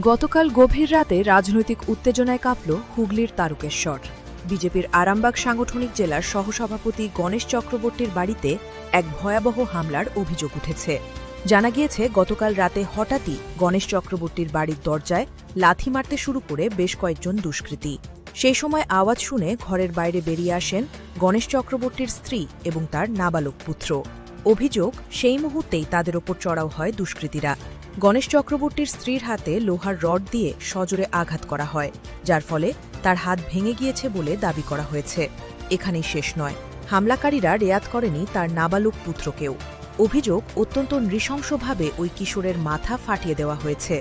গতকাল গভীর রাতে রাজনৈতিক উত্তেজনায় কাঁপল হুগলির তারকেশ্বর। বিজেপির আরামবাগ সাংগঠনিক জেলার সহসভাপতি গণেশ চক্রবর্তীর বাড়িতে এক ভয়াবহ হামলার অভিযোগ উঠেছে। জানা গিয়েছে, গতকাল রাতে হঠাৎই গণেশ চক্রবর্তীর বাড়ির দরজায় লাথি মারতে শুরু করে বেশ কয়েকজন দুষ্কৃতী। সেই সময় আওয়াজ শুনে ঘরের বাইরে বেরিয়ে আসেন গণেশ চক্রবর্তীর স্ত্রী এবং তার নাবালক পুত্র। অভিযোগ, সেই মুহূর্তেই তাদের ওপর চড়াও হয় দুষ্কৃতীরা। গণেশ চক্রবর্তীর স্ত্রীর হাতে লোহার রড দিয়ে সজোরে আঘাত করা হয়, যার ফলে তার হাত ভেঙে গিয়েছে বলে দাবি করা হয়েছে। এখানেই শেষ নয়, হামলাকারীরা রেয়াত করেনি তার নাবালক পুত্রকেও। অভিযোগ, অত্যন্ত নৃশংসভাবে ওই কিশোরের মাথা ফাটিয়ে দেওয়া হয়েছে।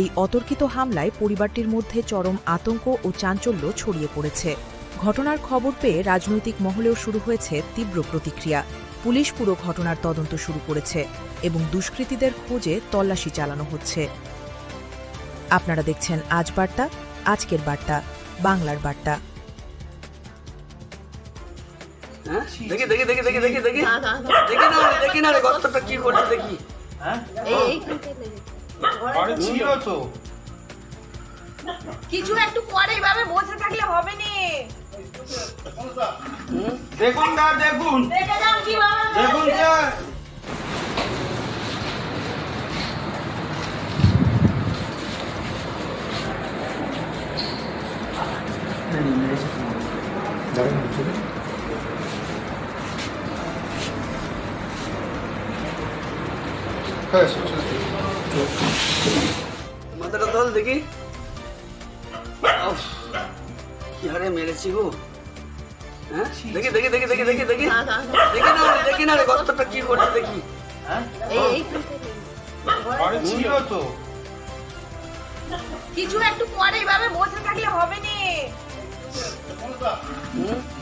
এই অতর্কিত হামলায় পরিবারটির মধ্যে চরম আতঙ্ক ও চাঞ্চল্য ছড়িয়ে পড়েছে। ঘটনার খবর পেয়ে রাজনৈতিক মহলেও শুরু হয়েছে তীব্র প্রতিক্রিয়া। পুলিশ পুরো ঘটনার তদন্ত শুরু করেছে এবং দুষ্কৃতীদের খোঁজে তল্লাশি চালানো হচ্ছে। আপনারা দেখছেন আজ বার্তা, আজকের বার্তা, বাংলার বার্তা। দেখি দেখি দেখি দেখি দেখি দেখি দেখি না রে, কতটা কি করছে দেখি। ছিল তো কিছু একটু পরে এইভাবে বসে থাকলে হবে নি। দেখুন দা, দেখুন দেখে যাও কিভাবে দেখুন স্যার। মাথাটা তোল দেখি। কি হারে মেরেছি গো। হ্যাঁ দেখি দেখি দেখি দেখি দেখি দেখি দেখি না রে, কতটা কি করছে দেখি। ছিল তো কিছু একটু পরে এইভাবে বসে থাকলে হবে নি।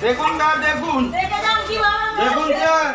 দেখুন দা, দেখুন দেখে যাও কিভাবে দেখুন স্যার।